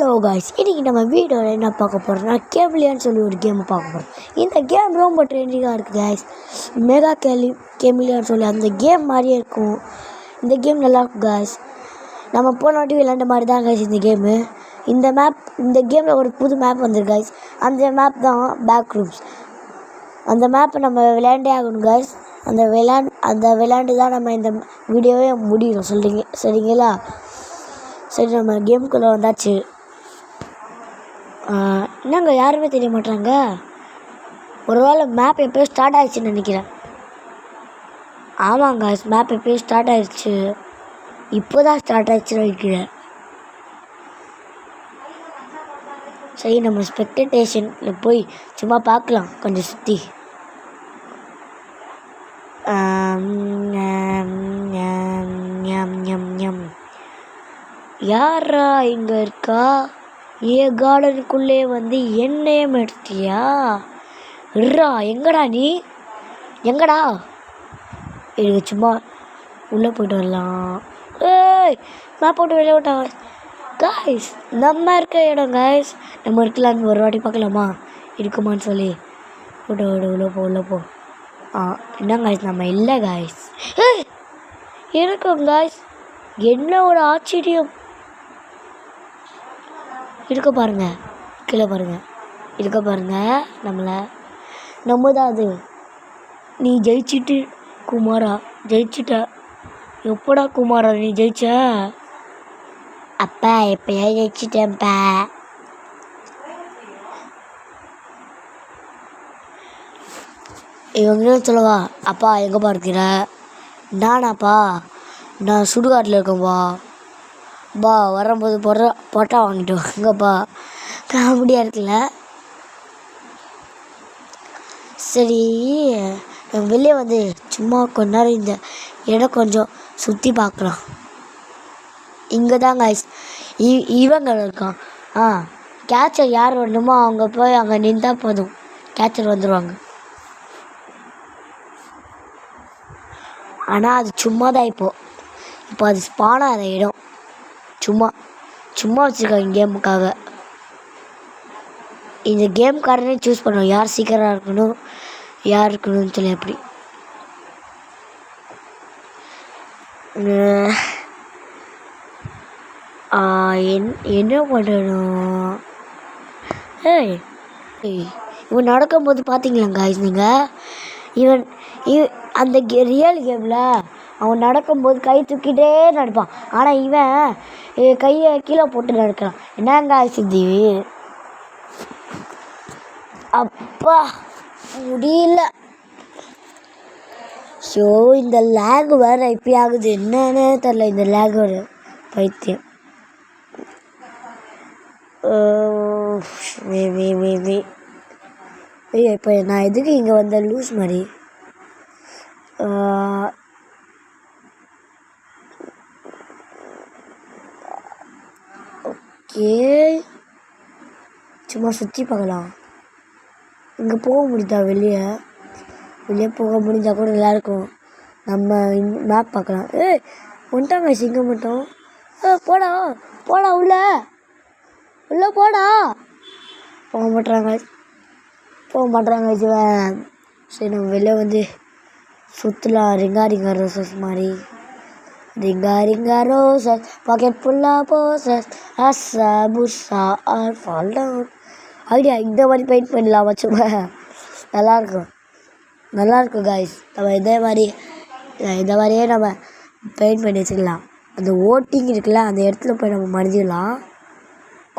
Hello guys, இன்றைக்கி நம்ம வீடியோவில் என்ன பார்க்க போகிறோம்னா கேமிலியான்னு சொல்லி ஒரு கேமை பார்க்க போகிறோம். இந்த கேம் ரொம்ப ட்ரெண்டிங்காக இருக்குது காய்ஸ். மெகா கேமிலியான்னு சொல்லி அந்த கேம் மாதிரியே இருக்கும். இந்த கேம் நல்லாயிருக்கும் காய்ஸ். நம்ம போன வாட்டி விளையாண்ட மாதிரி தான் காய்ஸ் இந்த கேமு. இந்த கேமில் ஒரு புது மேப் வந்துருக்கு காய்ஸ். அந்த மேப் தான் பேக் ரூம்ஸ். அந்த மேப்பை நம்ம விளையாண்டே ஆகணும் காய்ஸ். அந்த விளையாண்டு தான் நம்ம இந்த வீடியோவே முடியும் சரிங்களா? சரி, நம்ம கேமுக்குள்ளே வந்தாச்சு. என்னங்க யாருமே தெரிய மாட்டாங்க. ஒருவேளை மேப் எப்போயும் ஸ்டார்ட் ஆகிடுச்சின்னு நினைக்கிறேன். ஆமாங்க, மேப் எப்போயும் ஸ்டார்ட் ஆகிடுச்சு. இப்போ தான் ஸ்டார்ட் ஆகிடுச்சுன்னு நினைக்கிறேன். சரி, நம்ம ஸ்பெக்டேஷனில் போய் சும்மா பார்க்கலாம் கொஞ்சம் சுற்றி. யாரா இங்கே இருக்கா? கார்டனுக்குள்ளே வந்து என்னையும் எடுத்தியா? எங்கடா நீ? எங்கடா? எனக்கு சும்மா உள்ளே போய்ட்டு வரலாம். நான் போட்டு வெளியே விட்டாங்க காய்ஸ். நம்ம இருக்க இடம் காய்ஸ். நம்ம இருக்கலான்னு ஒரு வாட்டி பார்க்கலாமா இருக்குமான்னு சொல்லி. உள்ளே போ. என்ன காய்ஸ், நம்ம இல்லை காய்ஸ். இருக்கும் காய்ஸ். என்ன ஒரு ஆச்சரியம் இருக்க பாருங்க. கீழே பாருங்க, இருக்க பாருங்க. நம்ம தான் அது. நீ ஜெயிச்சிட்டு குமாரா, ஜெயிச்சிட்ட. எப்படா குமாரா நீ ஜெயிச்ச? அப்பா எப்பயா ஜெயிச்சிட்டேன்ப்பா. இவங்க சொல்லவா? அப்பா எங்கேப்பா இருக்கிற? நானாப்பா, நான் சுடுகாட்டில் இருக்கேன்ப்பா. வரும்போது பொட்டா வாங்கிட்டு வாங்கப்பா. காமெடியாக இருக்குல்ல? சரி, வெளியே வந்து சும்மா கொஞ்ச நேரம் இந்த இடம் கொஞ்சம் சுற்றி பார்க்கலாம். இங்கே தான் காய்ஸ் இவங்க இருக்கான். கேச்சர் யார் வரணுமோ அவங்க போய் அங்கே நின்றால் போதும், கேச்சர் வந்துடுவாங்க. ஆனால் அது சும்மா தான் இப்போ அது ஸ்பானாக அந்த இடம் சும்மா வச்சுருக்காங்க கேமுக்காக. இந்த கேம்காரனே சூஸ் பண்ணுவோம் யார் சீக்கிரம் இருக்கணும்னு சொல்லி. அப்படி என்ன பண்ணணும்? இவன் நடக்கும்போது பார்த்தீங்களாங்க காய்ஸ் நீங்கள்? இவன் அந்த ரியல் கேமில் அவன் நடக்கும்போது கை தூக்கிட்டே நடப்பான். ஆனால் இவன் கையை கீழே போட்டு நடக்கிறான். என்னங்க சித்தி? அப்பா முடியல. ஸோ இந்த லேக் வேறு இப்படி ஆகுது, என்னன்னே தெரில. இந்த லேக் ஒரு பைத்தியம். இப்போ நான் எதுக்கு இங்கே வந்த லூஸ் மாதிரி? சும்மா சுற்றி பார்க்கலாம். இங்கே போக முடியுதா? வெளியே போக முடிஞ்சால் கூட நல்லாயிருக்கும். நம்ம மேப் பார்க்கலாம். வந்துட்டாங்க இங்கே மட்டும். போடா உள்ளே போடா. போக மாட்டுறாங்க இவன். சரி, நம்ம வெளியே வந்து சுற்றலாம். ரிங்கா ரோசஸ் மாதிரி. ரிங்கா ரோசஸ் பாக்கெட் ஃபுல்லாக போசஸ் அஸ்ஸா புஸ்ஸா ஆர் ஃபால் டவுன். ஐடியா இந்த மாதிரி பெயிண்ட் பண்ணலாம் வச்சுக்கோ. நல்லாயிருக்கும் காய்ஸ். நம்ம இதே மாதிரியே நம்ம பெயிண்ட் பண்ணி வச்சுக்கலாம். அந்த ஓட்டிங் இருக்குல்ல, அந்த இடத்துல போய் நம்ம மறைஞ்சிடலாம்.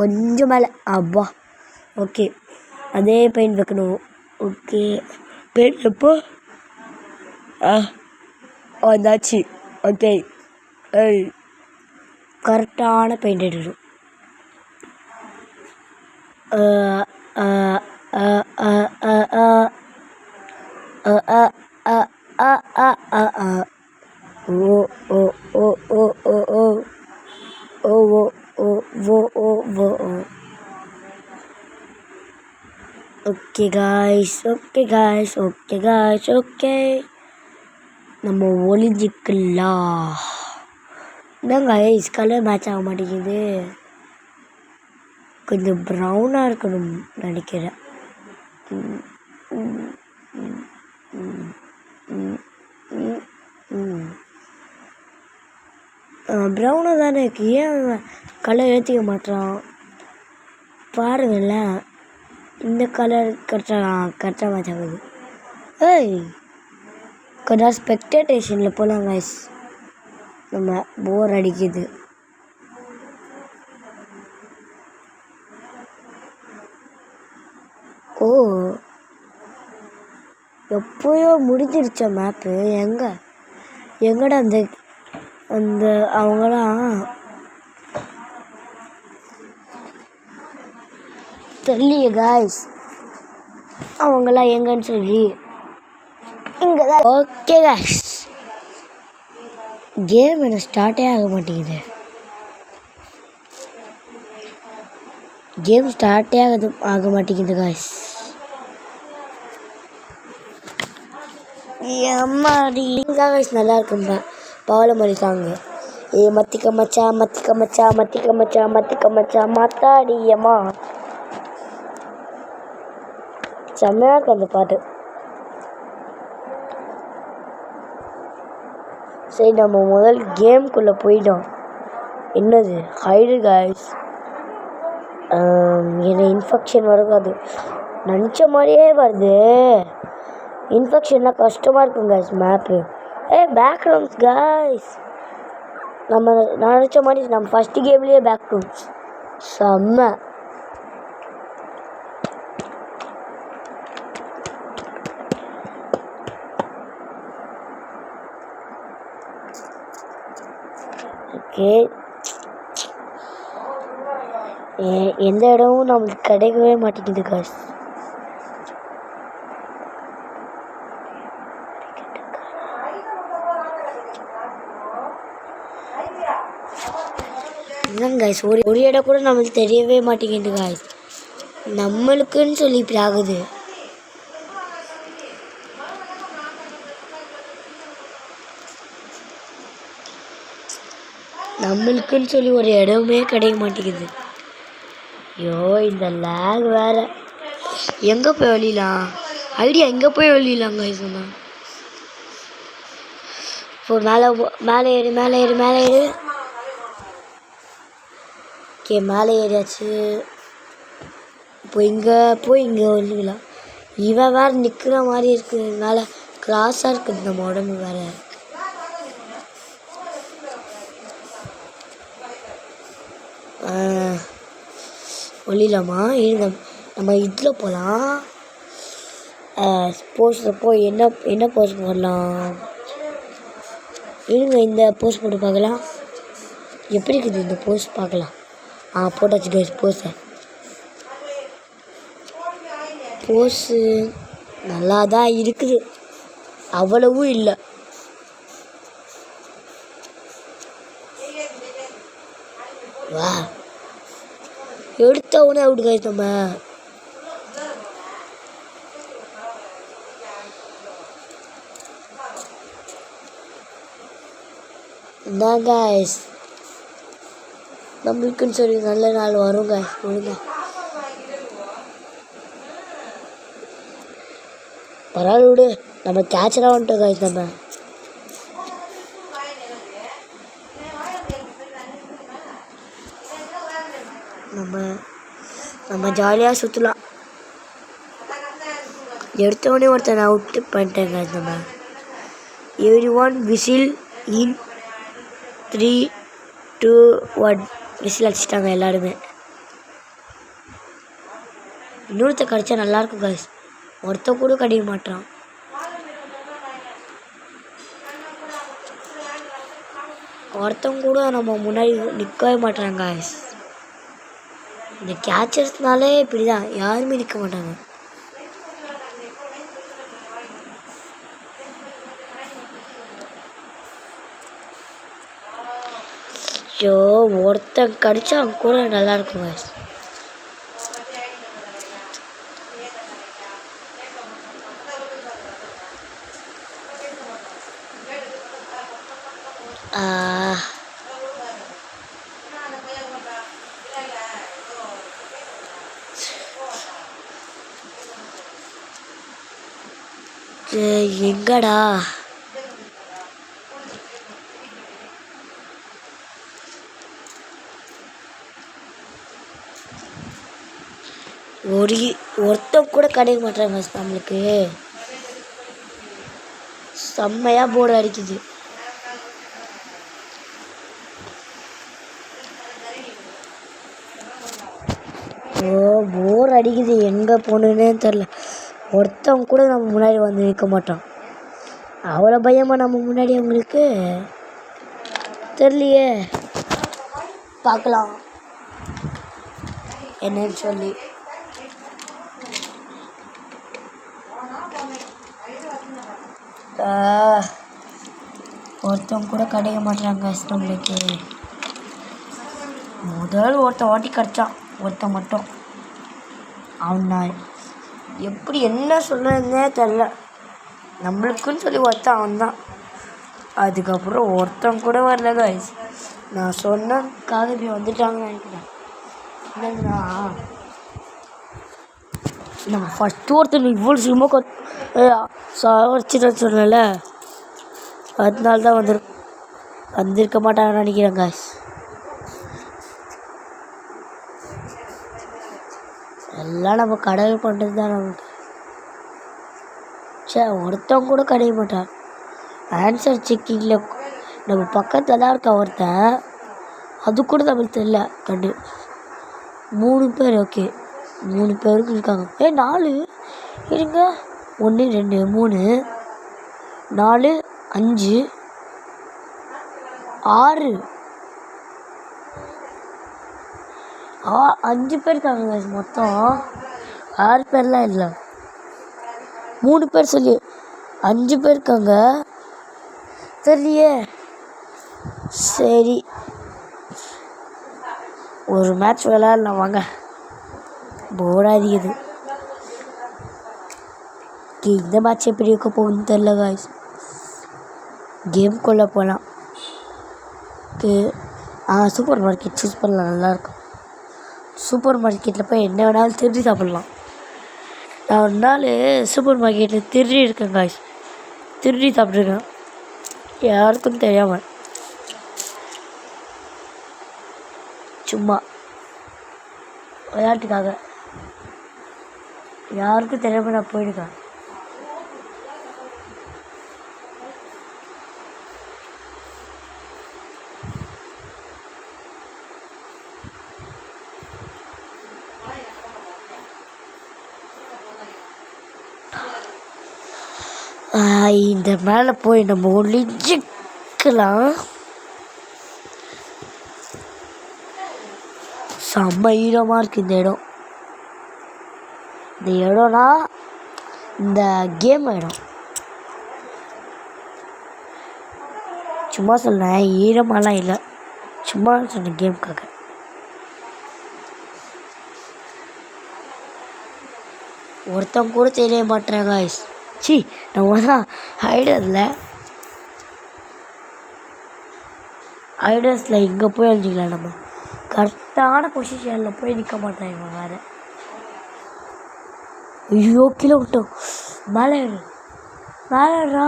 கொஞ்சம் மேலே. அப்பா ஓகே, அதே பெயிண்ட் வைக்கணும். ஓகே, பெயிண்ட் எப்போ வந்தாச்சு. ஓகே, கரெக்டான பெயிண்ட் எடுக்கணும். Okay guys. நம்ம ஒளிஞ்சிக்கலாம். என்ன காய்ஸ், கலர் மேட்ச் ஆக மாட்டேங்குது. கொஞ்சம் ப்ரௌனாக இருக்கணும் நினைக்கிறேன். ப்ரௌனாக தானே இருக்குது, ஏன் கலர் ஏற்றிக்க மாட்டான் பாருங்களேன். இந்த கலர் கரெக்டாக மேட்ச் ஆகுது. ஏய் கொஞ்சம் ஸ்பெக்டேஷனில் போகலாம் கைஸ், நம்ம போர் அடிக்குது. ஓ எப்போயோ முடிஞ்சிருச்சா மேப்பு? எங்கடா அந்த அந்த அவங்களாம் தெரியலையே காய்ஸ், அவங்களாம் எங்கன்னு சொல்லி இங்கே தான். ஓகே காய்ஸ், கேம் எனக்கு ஸ்டார்ட்டே ஆக மாட்டேங்குது. காய்ஸ். அம்மாடி காய்ஸ் நல்லா இருக்கும்பா பவளமல்லி சாங்கு. மத்திக்க மச்சா மாத்தாடி அம்மா, செம்மையாக இருக்கு அந்த பாட்டு. சரி நம்ம முதல் கேம்குள்ளே போயிட்டோம். என்னது ஹைடு காய்ஸ், என்ன இன்ஃபெக்ஷன் வரக்கூடாது நினச்ச மாதிரியே வருது. இன்ஃபெக்ஷன்லாம் கஷ்டமாக இருக்கும் காய்ஸ் மேப்பு. பேக்ரவுண்ட்ஸ் காய்ஸ், நான் நினச்ச மாதிரி நம்ம ஃபஸ்ட்டு கேம்லேயே பேக்ரவுண்ட்ஸ் செம்ம. ஓகே, எந்த இடமும் நம்மளுக்கு கிடைக்கவே மாட்டேங்குது காய்ஸ். இதுதான் காய்ஸ், ஒரு இடம் கூட நம்மளுக்கு தெரியவே மாட்டேங்குது காய்ஸ். நம்மளுக்குன்னு சொல்லி இப்படி ஆகுது. நம்மளுக்குன்னு சொல்லி ஒரு இடமே கிடைக்க மாட்டேங்குது. ஐயோ இந்த லேக் வேற. எங்கே போய் வெளியலாம் ஐடியா, எங்கே போய் வெளியலாங்க சொன்னா. இப்போ மேலே ஏறு. ஓகே மேலே ஏறியாச்சு. இப்போ இங்கே வெளியலாம். இவன் வேறு நிற்கிற மாதிரி இருக்கிறதுனால கிராஸாக இருக்குது நம்ம உடம்பு வேறு. ஒளிலாமா இருங்க, நம்ம இதில் போகலாம். போஸ்டில் போய் என்ன போஸ்ட் போடலாம் இருங்க, இந்த போஸ்ட் போட்டு பார்க்கலாம் எப்படி இருக்குது. இந்த போஸ்ட் பார்க்கலாம். போட்டாச்சு கைஸ் போஸு நல்லா தான் இருக்குது, அவ்வளவும் இல்லை. வா எடுத்த உடனே அவுட் கைஸ். நம்ம இதான் கைஸ், நம்மளுக்குன்னு சொல்லி நல்ல நாள் வரும் கைஸ். ஒழுங்க பரவாயில்ல விடு, நம்ம கேட்சராக வந்துட்டோம் கைஸ். நம்ம ஜாலியாக சுற்றலாம். எடுத்தோடனே ஒருத்தர் நான் அவுட்டு பண்ணிட்டேங்க. நம்ம everyone விசில் இன் 3, 2, 1 விசில் அடிச்சிட்டாங்க எல்லாருமே. இன்னொருத்த கிடச்சா நல்லாயிருக்கும் கைஸ், ஒருத்த கூட கிடைக்க மாட்டான். ஒருத்தவங்க கூட நம்ம முன்னாடி நிற்கவே மாட்டாங்க கைஸ். இந்த கேச்சர்ஸ்னாலே இப்படி தான், யாருமே நிற்க மாட்டாங்க. ஐயோ ஒருத்தன் கடிச்சா கூட நல்லாயிருக்கும் கைஸ். எங்கடா ஒருத்தம் கூட கிடைக்க மாட்டாங்க நம்மளுக்கு. செம்மையாக போர்டு அடிக்குது. போர் அடிக்குது, எங்கே போகணுன்னே தெரில. ஒருத்தவங்க கூட நம்ம முன்னாடி வந்து நிற்க மாட்டோம். அவ்வளோ பயமாக நம்ம முன்னாடி அவங்களுக்கு தெரியலையே. பார்க்கலாம் என்னன்னு சொல்லி. ஒருத்தவங்க கூட கிடைக்க மாட்டாங்க நம்மளுக்கு. முதல் ஒருத்த வாட்டி கிடச்சான், ஒருத்த மட்டும். அவனா எப்படி என்ன சொல்கிறதுனே தெரில. நம்மளுக்குன்னு சொல்லி ஒருத்தன் அவன் தான். அதுக்கப்புறம் ஒருத்தன் கூட வரல கைஸ். நான் சொன்னதுக்காக இப்படி வந்துட்டாங்கன்னு நினைக்கிறேன். என்னதுன்னா நம்ம ஃபஸ்ட்டு ஒருத்தர் இவ்வளோ சிரமம் சாவடிச்சிட்டேன்னு சொல்லல, அதனால தான் வந்திருக்க மாட்டாங்கன்னு நினைக்கிறேன் கைஸ். எல்லாம் நம்ம கடவுள் பண்ணுறது தான் நமக்கு. ஒருத்தவங்க கூட கிடைக்க மாட்டான். ஆன்சர் செக்கிங்கில் நம்ம பக்கத்தில் தான் இருக்க ஒருத்தன், அது கூட நம்மளுக்கு தெரியல. 3 பேர். ஓகே 3 பேருக்கு இருக்காங்க. 4 இருங்க. 1 2 3 4 5 6 5 பேர் இருக்காங்க மொத்தம். 6 பேர்லாம் இல்லை, 3 பேர் சொல்லி 5 பேர் இருக்காங்க. தெரியலையே. சரி, ஒரு மேட்ச் விளையாடலாம் வாங்க. போராக இருக்குது. இந்த மேட்ச் எப்படி இருக்க போகுதுன்னு தெரில காய்ஸ். கேம்குள்ளே போகலாம். சூப்பர் மார்க்கெட் சூஸ் பண்ணலாம், நல்லாயிருக்கும். சூப்பர் மார்க்கெட்டில் போய் என்ன வேணாலும் திருடி சாப்பிட்லாம். நான் ஒரு நாள் சூப்பர் மார்க்கெட்டில் திருடி இருக்கேன் காய்ஸ். திருடி சாப்பிட்ருக்கேன், யாருக்கும் தெரியாமல். சும்மா விளையாட்டுக்காக யாருக்கும் தெரியாமல் நான் போயிருக்கேன். இந்த மேலே போய் நம்ம ஒளிஞ்சிக்கலாம். செம்ம ஈரமாக இருக்குது இந்த இடம். இந்த இடம்னா இந்த கேம் இடம். சும்மா சொன்னேன், ஈரமாலாம் இல்லை, சும்மா சொன்னேன் கேமுக்காக. ஒருத்தவங்க கூட தெரிய மாட்டேன் காய்ஸ். நம்ம தான் ஹைடர்ஸில் இங்கே போய் எழுதிக்கலாம். நம்ம கரெக்டான பொசிஷனில் போய் நிற்க மாட்டேன் இவன் வேறு. ஐயோ கீழே விட்டோம். மேலே மேலேடா.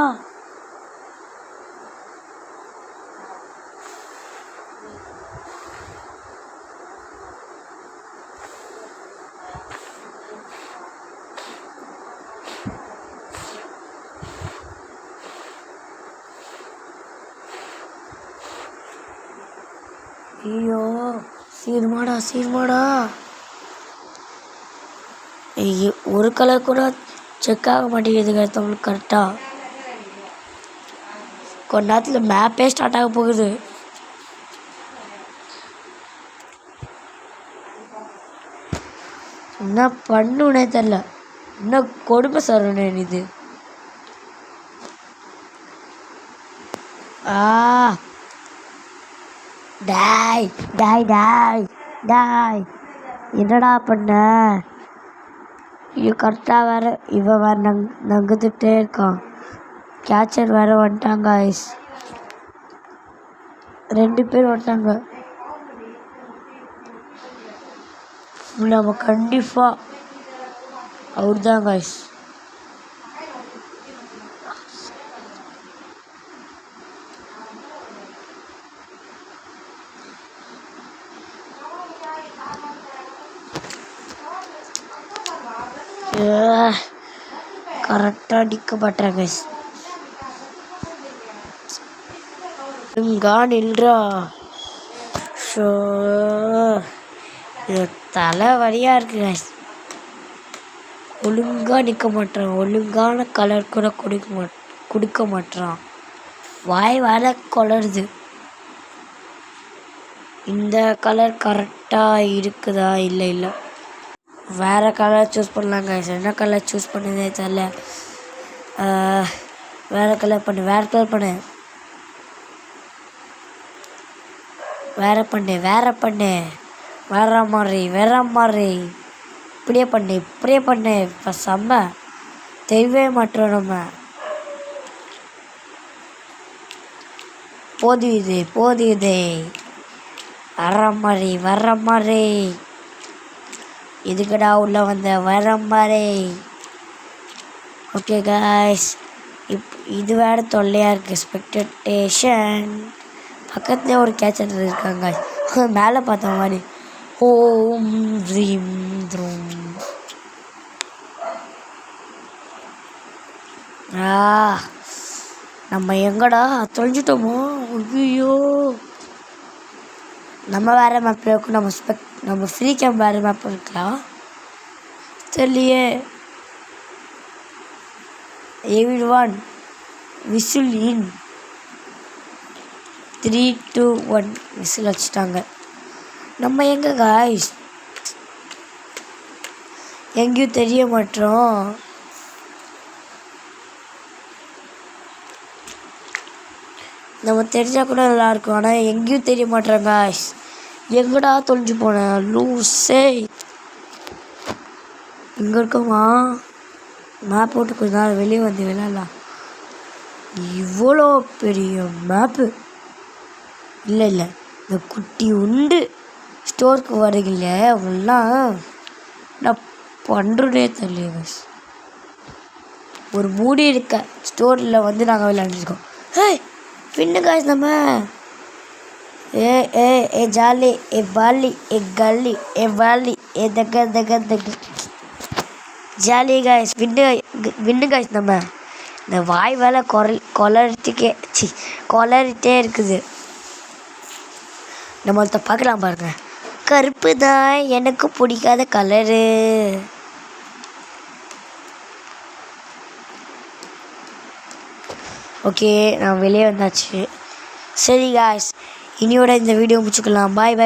ஐயோ சீர்மாடா. ஒரு கலர் கூட செக் ஆக மாட்டேங்குது நம்மளுக்கு கரெக்டாக. கொஞ்ச நேரத்தில் மேப்பே ஸ்டார்ட் ஆக போகுது. என்ன பண்ணுனே தெரில. என்ன கொடுமை சரவணே இது. டாய் என்னடா பண்ண? கரெக்டாக வேறு இவன் வேறு நங்குத்துட்டே இருக்கான். கேச்சர் வேறு வந்துட்டாங்க ஐஸ். 2 பேர் வந்துட்டாங்க. நம்ம கண்டிப்பாக அவர் தான் ஐஸ். கரெக்டாக நிற்க மாட்டாங்க. இங்கா நின்றா. ஷோ இது தலை வழியாக இருக்குங்க. ஒழுங்காக நிற்க மாட்டான். ஒழுங்கான கலர் கூட கொடுக்க மாட்டான். வாய் வர கொளருது. இந்த கலர் கரெக்டாக இருக்குதா? இல்லை வேறு கலர் சூஸ் பண்ணலாங்க. என்ன கலர் சூஸ் பண்ணதே தெரியல. வேறு கலர் பண்ணு. வேற மாதிரி இப்படியே பண்ணு இப்போ செம்ம தெரியவே மாட்டோம். நம்ம போதுதே வர்ற மாதிரி இதுக்கடா உள்ள வந்த வர மாதிரி. ஓகே காய்ஸ், இது வேறு தொல்லையாக இருக்குது. எக்ஸ்பெக்டேஷன் பக்கத்துலேயே ஒரு கேட்சர் இருக்காங்க. மேலே பார்த்த மாதிரி ஓம் த்ரீம் த்ரூம். நம்ம எங்கடா தொலைஞ்சிட்டோமோ? ஐயோ, நம்ம வேறு மேப்பில் இருக்கும். நம்ம ஃப்ரீ கேம்ப் வேறு மேப் இருக்கலாம் தெரியலையே. everyone whistle in 3, 2, 1 விசில் வச்சுட்டாங்க. நம்ம எங்கே காய்ஸ்? எங்கேயும் தெரிய மாட்டோம். நம்ம தெரிஞ்சால் கூட நல்லாயிருக்கும். ஆனால் எங்கேயும் தெரிய மாட்டோம் காய்ஸ். எங்கடா தொலைஞ்சு போனேன் லூசே? இங்கே இருக்கோமா? மேப் போட்டு கொஞ்ச நாள் வெளியே வந்து விளையாடலாம். இவ்வளோ பெரிய மேப்பு இல்லை இந்த குட்டி உண்டு ஸ்டோருக்கு வரீங்கள அவங்களாம் நான் பண்ணுறதே தெரியல. ஒரு மூடி இருக்க ஸ்டோரில் வந்து நாங்கள் விளையாண்டுருக்கோம். பின்னு காய்ஸ் நம்ம ஏ ஜாலி ஏ பாலி ஏ கல்லி ஏ வாலி ஏ தக்க ஜாலி காய்ஸ். வின்னு காய்ஸ். நம்ம இந்த வாய் வேலை கொலரிட்டே இருக்குது. நம்ம ஒருத்த பார்க்கலாம் பாருங்க. கருப்பு தான் எனக்கு பிடிக்காத கலரு. ஓகே, நான் வெளியே வந்தாச்சு. சரி காய்ஸ், இனியோட இந்த வீடியோ முடிச்சுக்கலாம். பாய்.